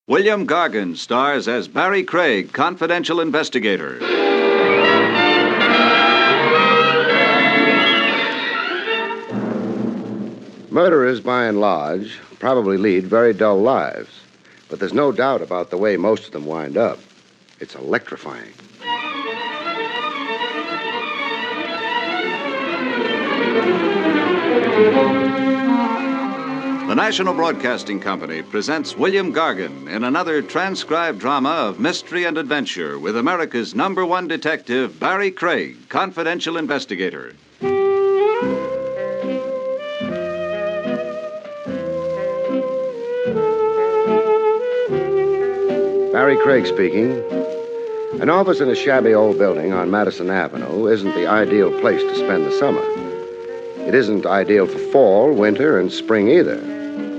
William Gargan stars as Barrie Craig, confidential investigator. Murderers, by and large, probably lead very dull lives. But there's no doubt about the way most of them wind up. It's electrifying. The National Broadcasting Company presents William Gargan in another transcribed drama of mystery and adventure with America's #1 detective, Barrie Craig, confidential investigator. Barrie Craig speaking. An office in a shabby old building on Madison Avenue isn't the ideal place to spend the summer. It isn't ideal for fall, winter, and spring either.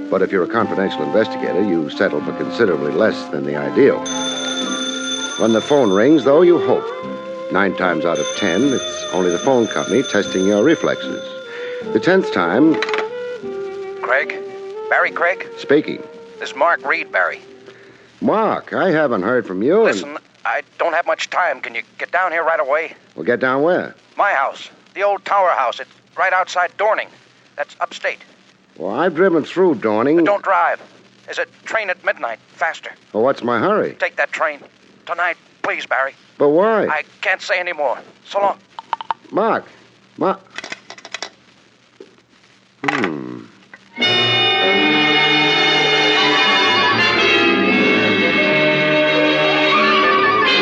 But if you're a confidential investigator, you settle for considerably less than the ideal. When the phone rings, though, you hope. 9 times out of 10, it's only the phone company testing your reflexes. The 10th time... Craig? Barrie Craig? Speaking. This is Mark Reed, Barrie. Mark, I haven't heard from you. Listen, I don't have much time. Can you get down here right away? Well, get down where? My house. The old tower house. It's right outside Dorning. That's upstate. Well, I've driven through Dorning. But don't drive. There's a train at midnight. Faster. Well, what's my hurry? Take that train. Tonight, please, Barrie. But why? I can't say any more. So long. Mark.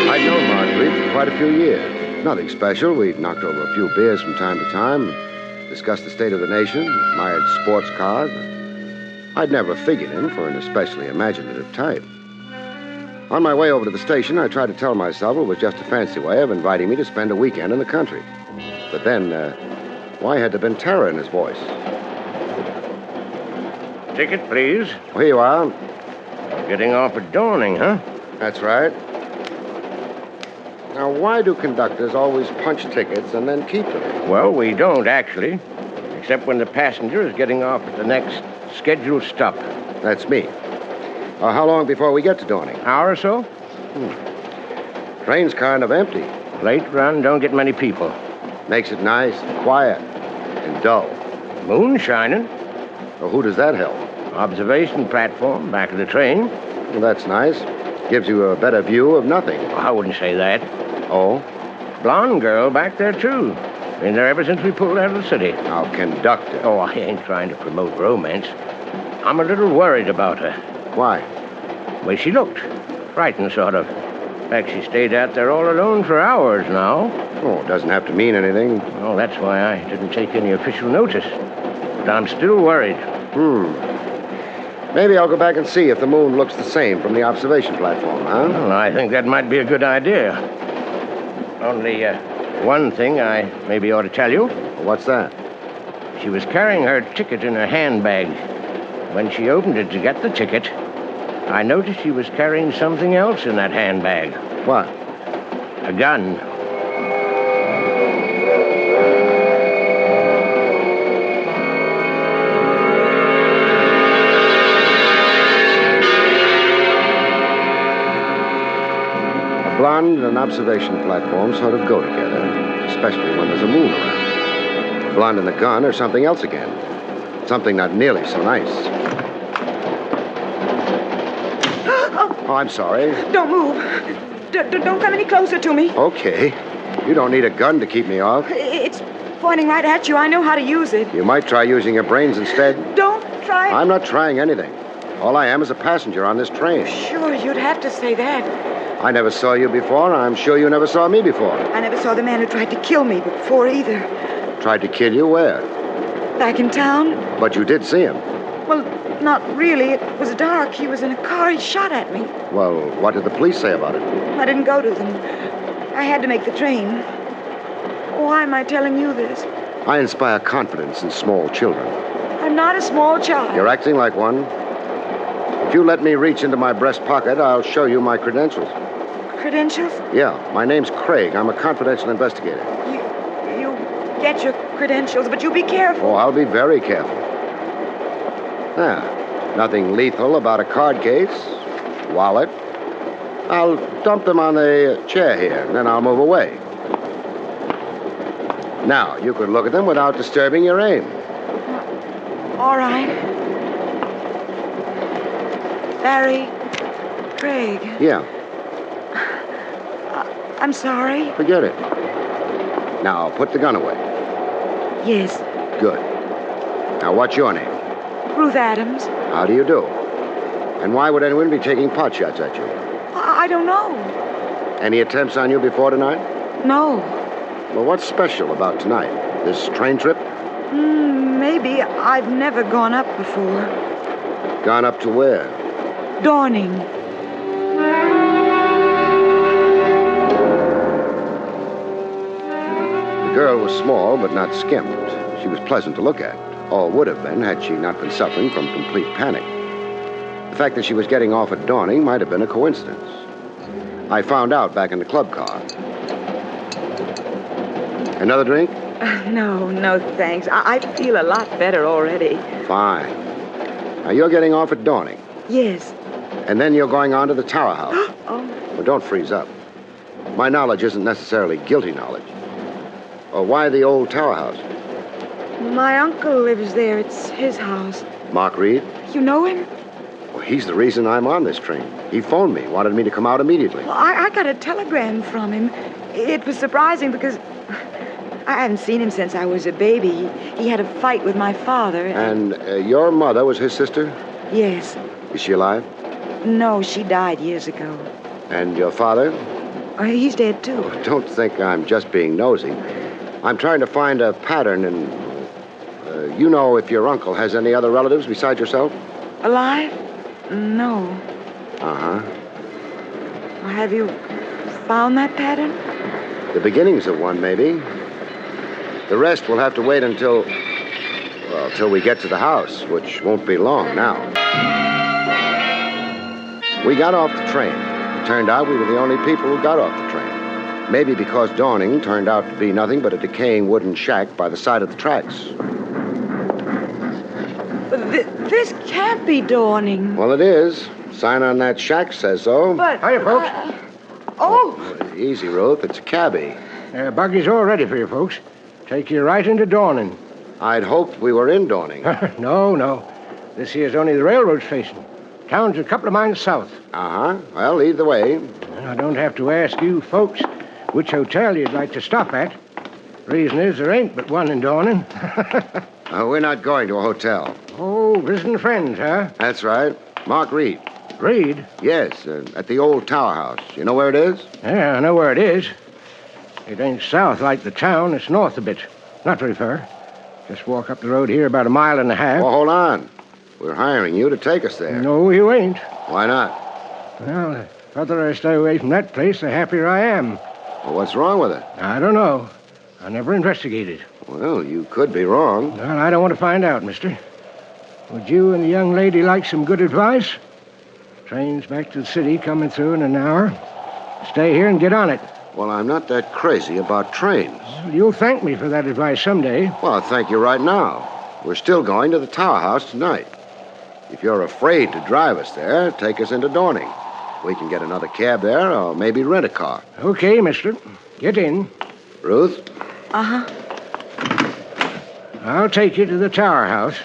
I'd known Marguerite for quite a few years. Nothing special. We'd knocked over a few beers from time to time, discussed the state of the nation, admired sports cars. I'd never figured him for an especially imaginative type. On my way over to the station, I tried to tell myself it was just a fancy way of inviting me to spend a weekend in the country. But then, why had there been terror in his voice? Ticket, please. Well, here you are. Getting off at Dorning, huh? That's right. Now, why do conductors always punch tickets and then keep them? Well, we don't, actually. Except when the passenger is getting off at the next scheduled stop. That's me. How long before we get to Dorning? Hour or so? Train's kind of empty. Late run, don't get many people. Makes it nice and quiet and dull. Moon shining. Well, who does that help? Observation platform, back of the train. Well, that's nice. Gives you a better view of nothing. Oh, I wouldn't say that. Oh? Blonde girl back there, too. Been there ever since we pulled out of the city. Now, conductor. Oh, I ain't trying to promote romance. I'm a little worried about her. Why? The way she looked. Frightened, sort of. In fact, she stayed out there all alone for hours now. Oh, it doesn't have to mean anything. Well, that's why I didn't take any official notice. But I'm still worried. Maybe I'll go back and see if the moon looks the same from the observation platform, huh? Well, I think that might be a good idea. Only, one thing I maybe ought to tell you. What's that? She was carrying her ticket in her handbag. When she opened it to get the ticket, I noticed she was carrying something else in that handbag. What? A gun. A blonde and an observation platform sort of go together, especially when there's a moon around. A blonde and a gun or something else again. Something not nearly so nice. Oh, I'm sorry. Don't move. Don't come any closer to me. Okay. You don't need a gun to keep me off. It's pointing right at you. I know how to use it. You might try using your brains instead. Don't try. I'm not trying anything. All I am is a passenger on this train. Sure, you'd have to say that. I never saw you before, and I'm sure you never saw me before. I never saw the man who tried to kill me before either. Tried to kill you where? Back in town? But you did see him. Well, not really. It was dark. He was in a car. He shot at me. Well, what did the police say about it? I didn't go to them. I had to make the train. Why am I telling you this? I inspire confidence in small children. I'm not a small child. You're acting like one. If you let me reach into my breast pocket, I'll show you my credentials. Credentials? Yeah, my name's Craig. I'm a confidential investigator. You get your credentials, but you be careful. Oh, I'll be very careful. Nothing lethal about a card case. wallet. I'll dump them on the chair here, and then I'll move away. Now, you can look at them without disturbing your aim. All right. Barrie Craig. Yeah, I'm sorry. forget it. Now, put the gun away. Yes. Good. Now, what's your name? Ruth Adams. How do you do? And why would anyone be taking pot shots at you? I don't know. Any attempts on you before tonight? No. Well, what's special about tonight? This train trip? Maybe. I've never gone up before. Gone up to where? Dawning. The girl was small, but not skimped. She was pleasant to look at. Or would have been had she not been suffering from complete panic. The fact that she was getting off at Dawning might have been a coincidence. I found out back in the club car. Another drink? No, thanks. I feel a lot better already. Fine. Now, you're getting off at Dawning. Yes. And then you're going on to the Tower House. Oh. Well, don't freeze up. My knowledge isn't necessarily guilty knowledge. Or why the old Tower House? My uncle lives there. It's his house. Mark Reed? You know him? Well, he's the reason I'm on this train. He phoned me, wanted me to come out immediately. Well, I got a telegram from him. It was surprising because I hadn't seen him since I was a baby. He had a fight with my father. And your mother was his sister? Yes. Is she alive? No, she died years ago. And your father? He's dead, too. Don't think I'm just being nosy. I'm trying to find a pattern in... you know if your uncle has any other relatives besides yourself? Alive? No. Uh-huh. Have you found that pattern? The beginnings of one, maybe. The rest will have to wait until we get to the house, which won't be long now. We got off the train. It turned out we were the only people who got off the train. Maybe because Dawning turned out to be nothing but a decaying wooden shack by the side of the tracks. But this can't be Dawning. Well, it is. Sign on that shack says so. But... Hiya, folks. Easy, Ruth. It's a cabbie. Buggy's all ready for you, folks. Take you right into Dawning. I'd hoped we were in Dawning. No. This here's only the railroad station. Town's a couple of miles south. Uh-huh. Well, lead the way. I don't have to ask you folks which hotel you'd like to stop at. Reason is there ain't but one in Dawning. We're not going to a hotel. Oh, visiting friends, huh? That's right. Mark Reed. Reed? Yes, at the old Tower House. You know where it is? Yeah, I know where it is. It ain't south like the town. It's north a bit. Not very far. Just walk up the road here about a mile and a half. Oh, hold on. We're hiring you to take us there. No, you ain't. Why not? Well, the further I stay away from that place, the happier I am. Well, what's wrong with it? I don't know. I never investigated. Well, you could be wrong. Well, I don't want to find out, mister. Would you and the young lady like some good advice? Train's back to the city coming through in an hour. Stay here and get on it. Well, I'm not that crazy about trains. Well, you'll thank me for that advice someday. Well, I'll thank you right now. We're still going to the Tower House tonight. If you're afraid to drive us there, take us into Dawning. We can get another cab there or maybe rent a car. Okay, mister. Get in. Ruth? Uh-huh. I'll take you to the Tower House.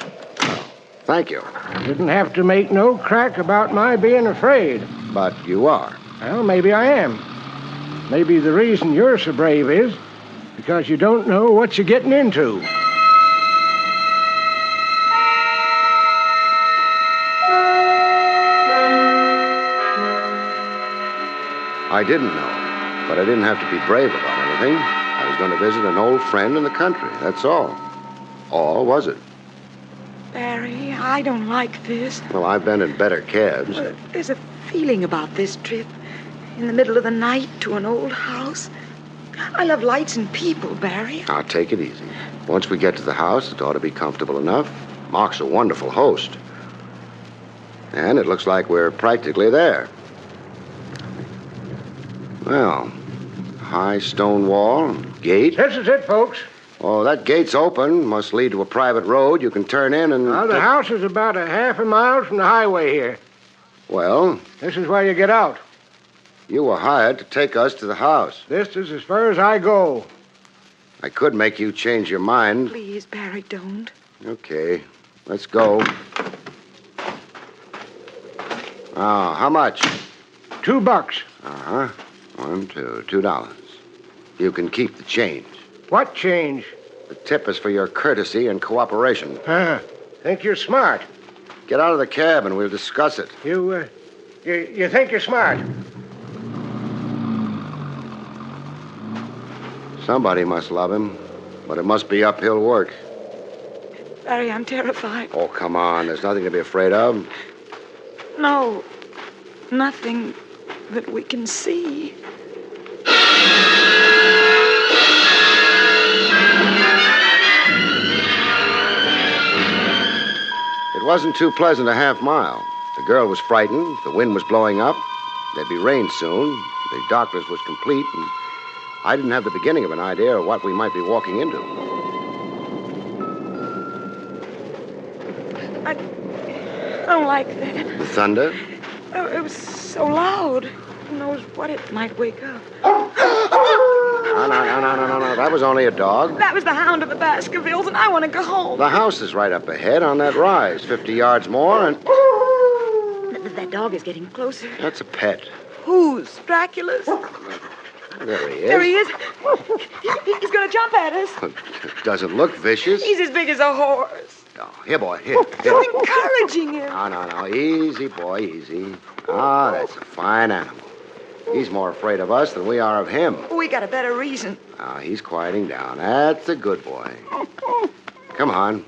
Thank you. You didn't have to make no crack about my being afraid. But you are. Well, maybe I am. Maybe the reason you're so brave is because you don't know what you're getting into. I didn't know, but I didn't have to be brave about anything. I was going to visit an old friend in the country, that's all. Or was it? Barrie, I don't like this. Well, I've been in better cabs. There's a feeling about this trip. In the middle of the night to an old house. I love lights and people, Barrie. Now, take it easy. Once we get to the house, it ought to be comfortable enough. Mark's a wonderful host. And it looks like we're practically there. Well, high stone wall, gate. This is it, folks. Oh, that gate's open. Must lead to a private road. You can turn in and... Well, the house is about a half a mile from the highway here. Well, This is where you get out. you were hired to take us to the house. This is as far as I go. I could make you change your mind. Please, Barry, don't. Okay, let's go. Oh, how much? $2. Uh-huh. $2. You can keep the change. What change? The tip is for your courtesy and cooperation. Think you're smart. Get out of the cab and we'll discuss it. You think you're smart. Somebody must love him, but it must be uphill work. Barry, I'm terrified. Oh, come on. There's nothing to be afraid of. No, nothing that we can see. It wasn't too pleasant a half mile. The girl was frightened. The wind was blowing up. There'd be rain soon. The darkness was complete, and I didn't have the beginning of an idea of what we might be walking into. I don't like that. The thunder? Oh, it was so loud. Who knows what it might wake up. No. That was only a dog. That was the hound of the Baskervilles, and I want to go home. The house is right up ahead on that rise. 50 yards more, and That dog is getting closer. that's a pet. Whose? Dracula's? There he is. There he is. He's going to jump at us. Doesn't look vicious. He's as big as a horse. Oh, here, boy. Here. You're encouraging him. No. Easy, boy, easy. Ah, that's a fine animal. He's more afraid of us than we are of him. We got a better reason. Ah, he's quieting down. That's a good boy. Come on.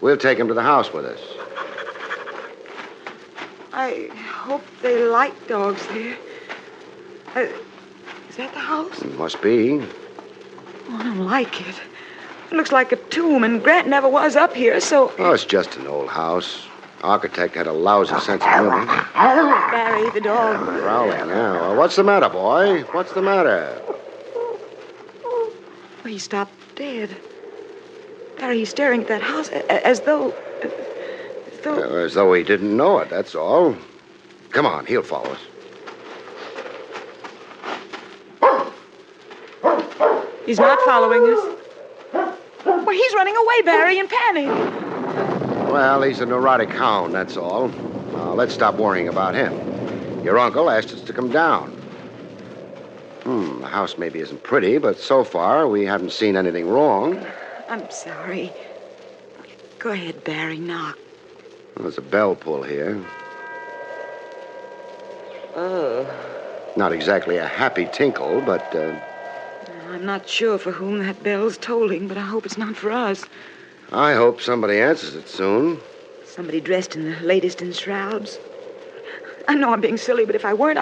We'll take him to the house with us. I hope they like dogs there. Is that the house? Must be. Oh, I don't like it. It looks like a tomb, and Grant never was up here, so... Oh, it's just an old house. Architect had a lousy sense of humor. Barry, the dog. Growling, yeah. Well, what's the matter, boy? What's the matter? Oh, he stopped dead. Barry, he's staring at that house as though... As though he didn't know it, that's all. Come on, he'll follow us. He's not following us. Well, he's running away, Barry, in panic. Well, he's a neurotic hound, that's all. Let's stop worrying about him. Your uncle asked us to come down. The house maybe isn't pretty, but so far we haven't seen anything wrong. I'm sorry. Go ahead, Barry, knock. Well, there's a bell pull here. Oh. Not exactly a happy tinkle, but... I'm not sure for whom that bell's tolling, but I hope it's not for us. I hope somebody answers it soon. Somebody dressed in the latest in shrouds. I know I'm being silly, but if I weren't,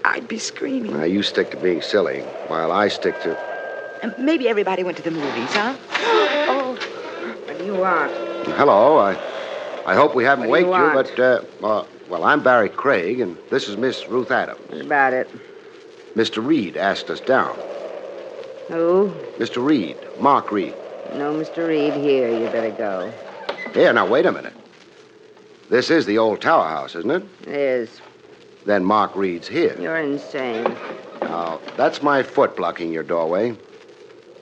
I'd be screaming. Now, you stick to being silly, while I stick to... And maybe everybody went to the movies, huh? Oh. What do you want? Hello, I hope we haven't What do waked you you, but, well, I'm Barrie Craig, and this is Miss Ruth Adams. What about it? Mr. Reed asked us down. Who? Mr. Reed, Mark Reed. No, Mr. Reed here. You better go. Here, now, wait a minute. This is the old tower house, isn't it? It is. Then Mark Reed's here. You're insane. Now, that's my foot blocking your doorway.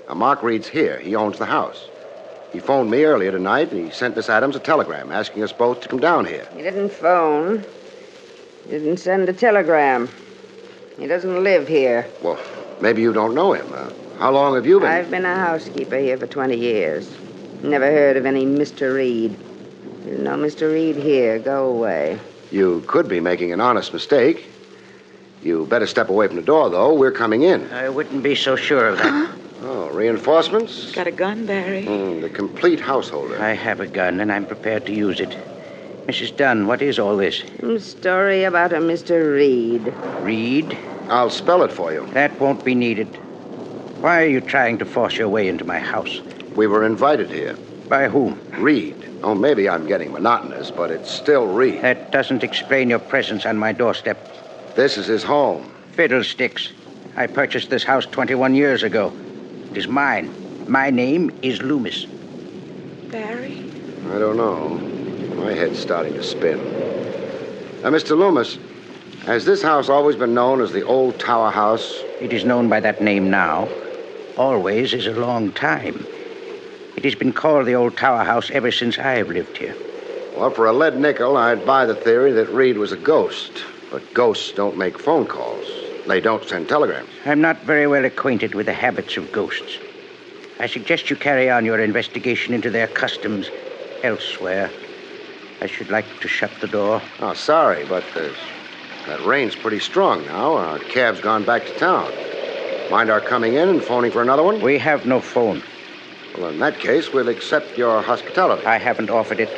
Now, Mark Reed's here. He owns the house. He phoned me earlier tonight, and he sent Miss Adams a telegram asking us both to come down here. He didn't phone. He didn't send a telegram. He doesn't live here. Well, maybe you don't know him. How long have you been? I've been a housekeeper here for 20 years. Never heard of any Mr. Reed. There's no Mr. Reed here. Go away. You could be making an honest mistake. You better step away from the door, though. We're coming in. I wouldn't be so sure of that. Oh, reinforcements? Got a gun, Barry? The complete householder. I have a gun, and I'm prepared to use it. Mrs. Dunn, what is all this? Some story about a Mr. Reed. Reed? I'll spell it for you. That won't be needed. Why are you trying to force your way into my house? We were invited here. By whom? Reed. Oh, maybe I'm getting monotonous, but it's still Reed. That doesn't explain your presence on my doorstep. This is his home. Fiddlesticks. I purchased this house 21 years ago. It is mine. My name is Loomis. Barry? I don't know. My head's starting to spin. Mr. Loomis, has this house always been known as the Old Tower House? It is known by that name now. Always is a long time. It has been called the Old Tower House ever since I have lived here. Well, for a lead nickel, I'd buy the theory that Reed was a ghost. But ghosts don't make phone calls. They don't send telegrams. I'm not very well acquainted with the habits of ghosts. I suggest you carry on your investigation into their customs elsewhere. I should like to shut the door. Oh, sorry, but that rain's pretty strong now. Our cab's gone back to town. Mind our coming in and phoning for another one? We have no phone. Well, in that case, we'll accept your hospitality. I haven't offered it.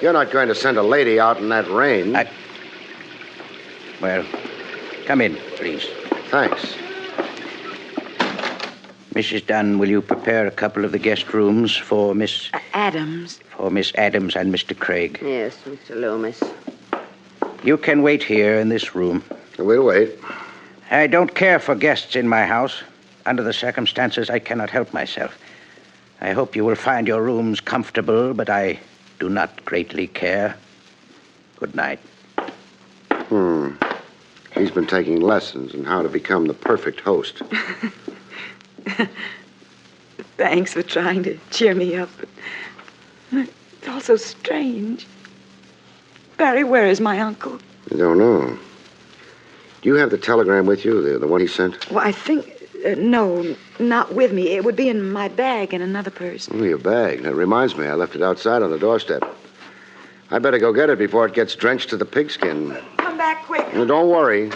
You're not going to send a lady out in that rain. Well, come in, please. Thanks. Mrs. Dunn, will you prepare a couple of the guest rooms for Miss... Adams. For Miss Adams and Mr. Craig. Yes, Mr. Loomis. You can wait here in this room. We'll wait. I don't care for guests in my house. Under the circumstances, I cannot help myself. I hope you will find your rooms comfortable, but I do not greatly care. Good night. He's been taking lessons in how to become the perfect host. Thanks for trying to cheer me up. It's all so strange. Barry, where is my uncle? I don't know. Do you have the telegram with you, the one he sent? Well, I think... no, not with me. It would be in my bag in another purse. Oh, your bag. That reminds me, I left it outside on the doorstep. I'd better go get it before it gets drenched to the pigskin. Come back quick. No, don't worry.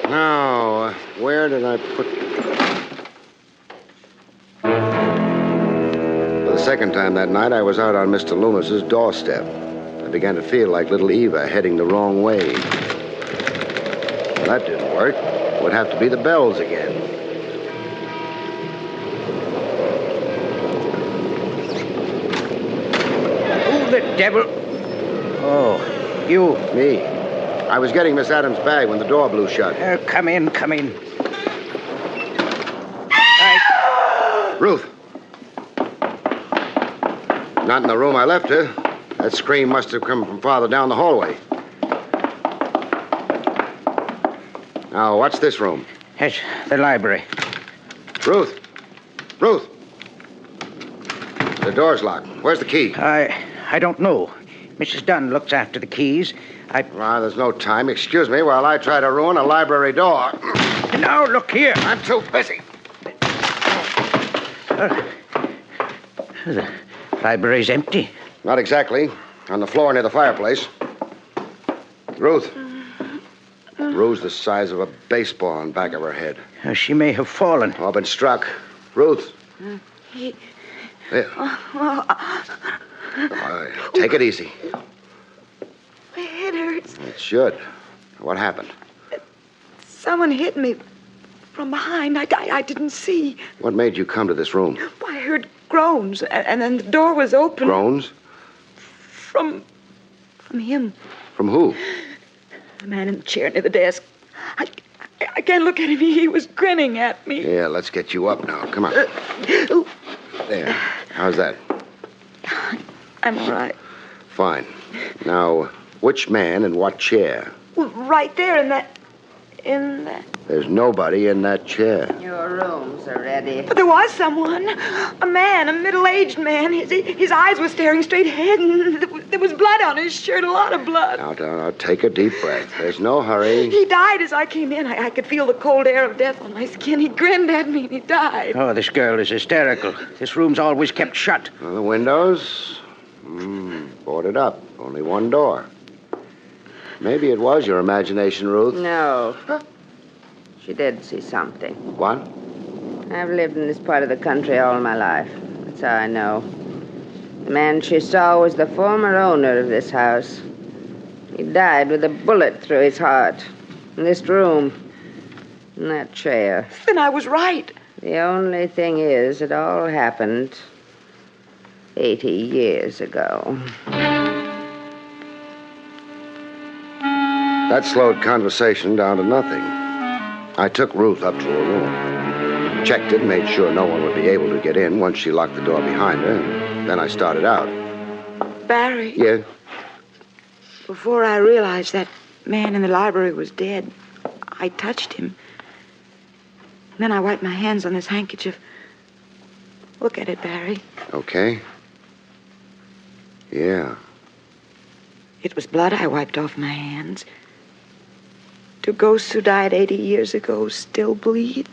Now, where did I put... For the second time that night, I was out on Mr. Loomis's doorstep. I began to feel like little Eva heading the wrong way. Well, that didn't work. It would have to be the bells again. Who the devil? Oh, you. Me. I was getting Miss Adams' bag when the door blew shut. Come in. Ruth. Not in the room I left her. That scream must have come from farther down the hallway. Now, what's this room? Yes, the library. Ruth. The door's locked. Where's the key? I don't know. Mrs. Dunn looks after the keys. There's no time. Excuse me while I try to ruin a library door. Now, look here. I'm too busy. The library's empty. Not exactly. On the floor near the fireplace. Ruth. Bruise the size of a baseball on the back of her head. She may have fallen. Oh, been struck. Ruth. There. Take it easy. My head hurts. It should. What happened? Someone hit me from behind. I didn't see. What made you come to this room? I heard groans, and then the door was open. Groans? From him. From who? The man in the chair near the desk. I can't look at him. He was grinning at me. Yeah, let's get you up now. Come on. There. How's that? I'm all right. Fine. Now, which man in what chair? Well, right there in that... There's nobody in that chair. Your rooms are ready. But there was someone. A man, a middle-aged man. His eyes were staring straight ahead, and there was blood on his shirt, a lot of blood. Now, take a deep breath. There's no hurry. He died as I came in. I could feel the cold air of death on my skin. He grinned at me, and he died. Oh, this girl is hysterical. This room's always kept shut. Well, the windows? Boarded up. Only one door. Maybe it was your imagination, Ruth. No. She did see something. What? I've lived in this part of the country all my life. That's how I know. The man she saw was the former owner of this house. He died with a bullet through his heart. In this room. In that chair. Then I was right. The only thing is, it all happened 80 years ago. That slowed conversation down to nothing. I took Ruth up to her room. Checked it, made sure no one would be able to get in once she locked the door behind her, and then I started out. Barry? Yeah? Before I realized that man in the library was dead, I touched him. Then I wiped my hands on this handkerchief. Look at it, Barrie. Okay. Yeah. It was blood I wiped off my hands. Do ghosts who died 80 years ago still bleed?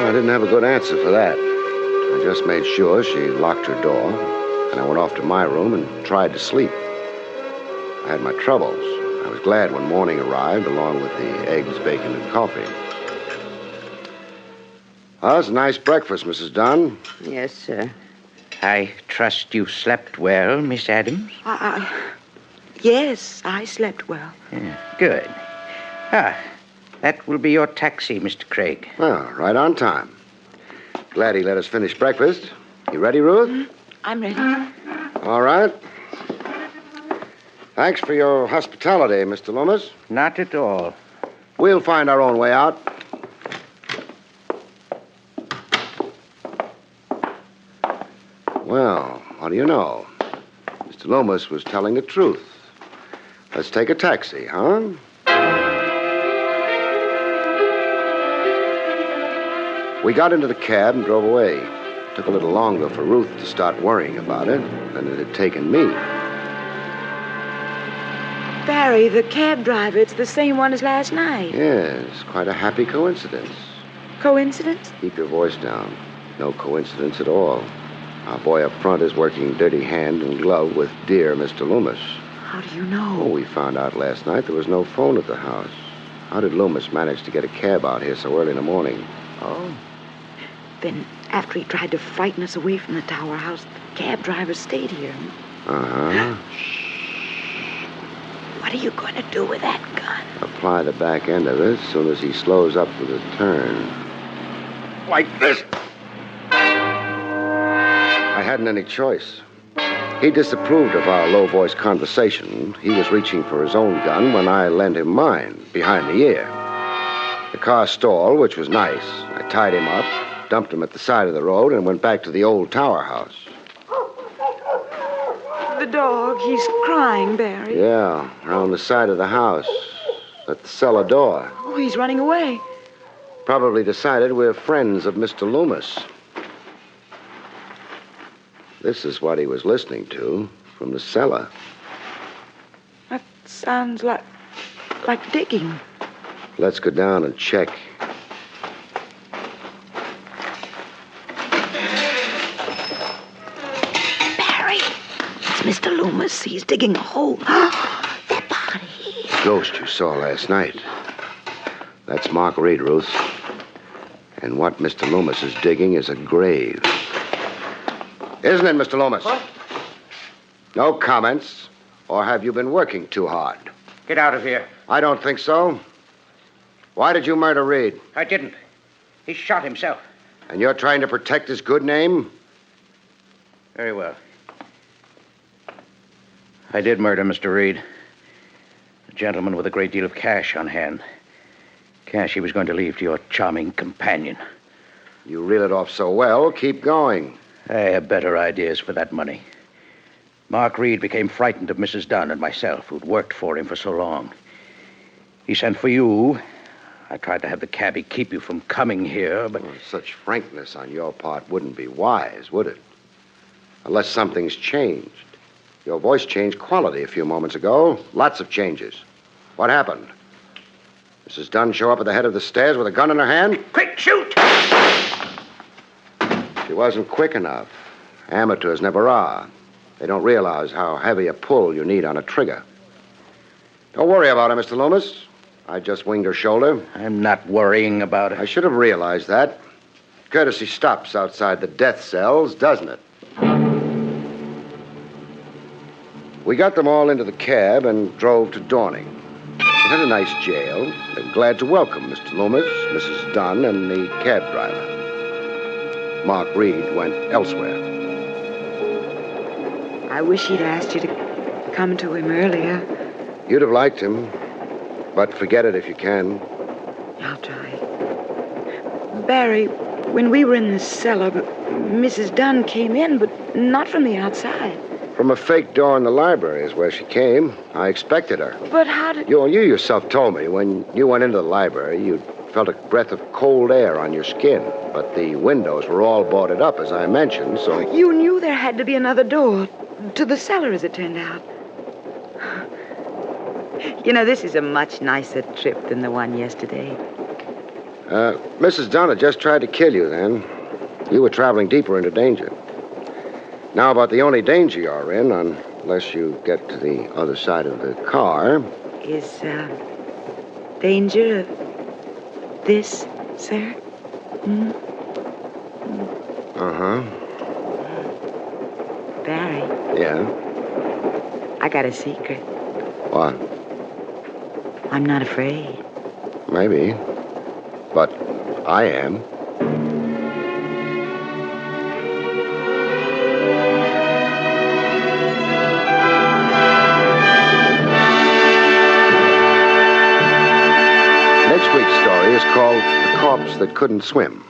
I didn't have a good answer for that. I just made sure she locked her door, and I went off to my room and tried to sleep. I had my troubles. I was glad when morning arrived, along with the eggs, bacon, and coffee. Oh, it's a nice breakfast, Mrs. Dunn. Yes, sir. I trust you slept well, Miss Adams? Yes, I slept well. Yeah, good. That will be your taxi, Mr. Craig. Well, right on time. Glad he let us finish breakfast. You ready, Ruth? I'm ready. All right. Thanks for your hospitality, Mr. Loomis. Not at all. We'll find our own way out. Well, what do you know? Mr. Loomis was telling the truth. Let's take a taxi, huh? We got into the cab and drove away. It took a little longer for Ruth to start worrying about it than it had taken me. Barrie, the cab driver, it's the same one as last night. Yes, quite a happy coincidence. Coincidence? Keep your voice down. No coincidence at all. Our boy up front is working dirty hand and glove with dear Mr. Loomis. How do you know? Oh, we found out last night there was no phone at the house. How did Loomis manage to get a cab out here so early in the morning? Oh. Then, after he tried to frighten us away from the tower house, the cab driver stayed here. Uh-huh. What are you going to do with that gun? Apply the back end of it as soon as he slows up for the turn. Like this. I hadn't any choice. He disapproved of our low-voiced conversation. He was reaching for his own gun when I lent him mine, behind the ear. The car stalled, which was nice. I tied him up, dumped him at the side of the road, and went back to the old tower house. The dog, he's crying, Barrie. Yeah, around the side of the house, at the cellar door. Oh, he's running away. Probably decided we're friends of Mr. Loomis. This is what he was listening to from the cellar. That sounds like digging. Let's go down and check. Barrie, it's Mr. Loomis. He's digging a hole. That body. The ghost you saw last night. That's Mark Reed, Ruth. And what Mr. Loomis is digging is a grave. Isn't it, Mr. Loomis? What? No comments. Or have you been working too hard? Get out of here. I don't think so. Why did you murder Reed? I didn't. He shot himself. And you're trying to protect his good name? Very well. I did murder Mr. Reed. A gentleman with a great deal of cash on hand. Cash he was going to leave to your charming companion. You reel it off so well, keep going. I have better ideas for that money. Mark Reed became frightened of Mrs. Dunn and myself, who'd worked for him for so long. He sent for you. I tried to have the cabbie keep you from coming here, but... Well, such frankness on your part wouldn't be wise, would it? Unless something's changed. Your voice changed quality a few moments ago. Lots of changes. What happened? Mrs. Dunn show up at the head of the stairs with a gun in her hand? Quick, shoot! She wasn't quick enough. Amateurs never are. They don't realize how heavy a pull you need on a trigger. Don't worry about her, Mr. Loomis. I just winged her shoulder. I'm not worrying about it. I should have realized that. Courtesy stops outside the death cells, doesn't it? We got them all into the cab and drove to Dorning. It had a nice jail. They're glad to welcome Mr. Loomis, Mrs. Dunn, and the cab driver. Mark Reed went elsewhere. I wish he'd asked you to come to him earlier. You'd have liked him, but forget it if you can. I'll try. Barrie, when we were in the cellar, Mrs. Dunn came in, but not from the outside. From a fake door in the library is where she came. I expected her. But how did... You yourself told me when you went into the library, you felt a breath of cold air on your skin. But the windows were all boarded up, as I mentioned, so... You knew there had to be another door to the cellar, as it turned out. You know, this is a much nicer trip than the one yesterday. Mrs. Dunn had just tried to kill you then. You were traveling deeper into danger. Now, about the only danger you're in, unless you get to the other side of the car... Is, danger of this, sir? Hmm? Uh-huh. Barrie. Yeah? I got a secret. What? I'm not afraid. Maybe. But I am. Next week's story is called The Corpse That Couldn't Swim.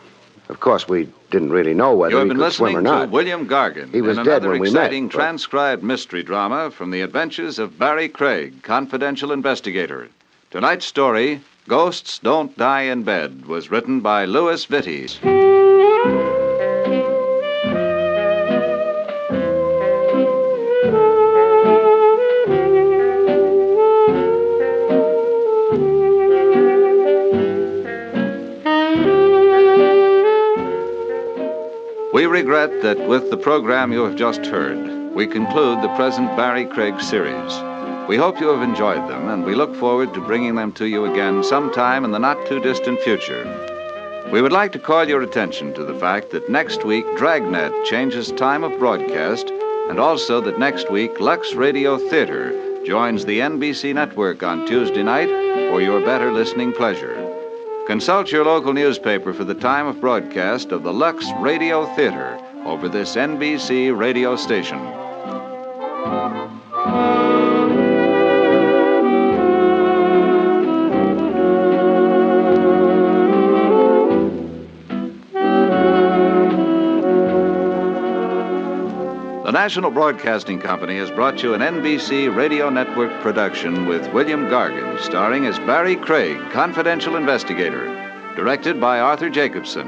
Of course, we didn't really know whether he could swim or not. You have been listening to William Gargan He was in dead another when we exciting met, but... transcribed mystery drama from the adventures of Barrie Craig, confidential investigator. Tonight's story, Ghosts Don't Die in Bed, was written by Louis Vittes. We regret that with the program you have just heard, we conclude the present Barrie Craig series. We hope you have enjoyed them, and we look forward to bringing them to you again sometime in the not-too-distant future. We would like to call your attention to the fact that next week Dragnet changes time of broadcast, and also that next week Lux Radio Theater joins the NBC network on Tuesday night for your better listening pleasure. Consult your local newspaper for the time of broadcast of the Lux Radio Theater over this NBC radio station. The National Broadcasting Company has brought you an NBC Radio Network production with William Gargan, starring as Barrie Craig, confidential investigator, directed by Arthur Jacobson.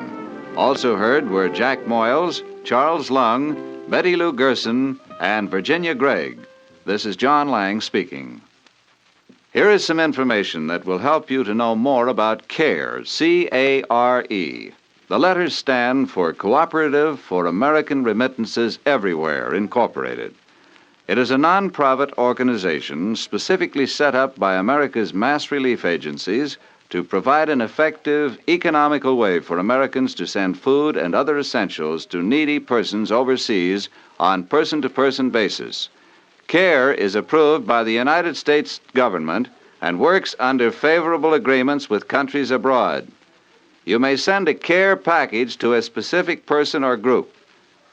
Also heard were Jack Moyles, Charles Lung, Betty Lou Gerson, and Virginia Gregg. This is John Lang speaking. Here is some information that will help you to know more about CARE, C-A-R-E. The letters stand for Cooperative for American Remittances Everywhere, Incorporated. It is a non-profit organization specifically set up by America's mass relief agencies to provide an effective, economical way for Americans to send food and other essentials to needy persons overseas on person-to-person basis. CARE is approved by the United States government and works under favorable agreements with countries abroad. You may send a CARE package to a specific person or group.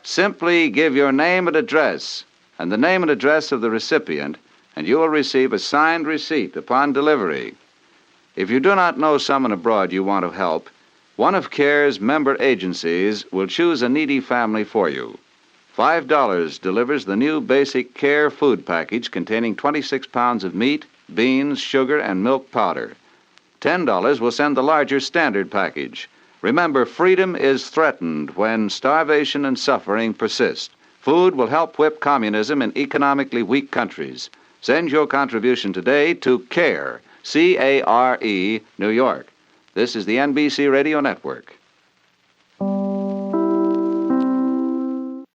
Simply give your name and address and the name and address of the recipient, and you will receive a signed receipt upon delivery. If you do not know someone abroad you want to help, one of CARE's member agencies will choose a needy family for you. $5 delivers the new basic CARE food package containing 26 pounds of meat, beans, sugar, and milk powder. $10 will send the larger standard package. Remember, freedom is threatened when starvation and suffering persist. Food will help whip communism in economically weak countries. Send your contribution today to CARE, C-A-R-E, New York. This is the NBC Radio Network.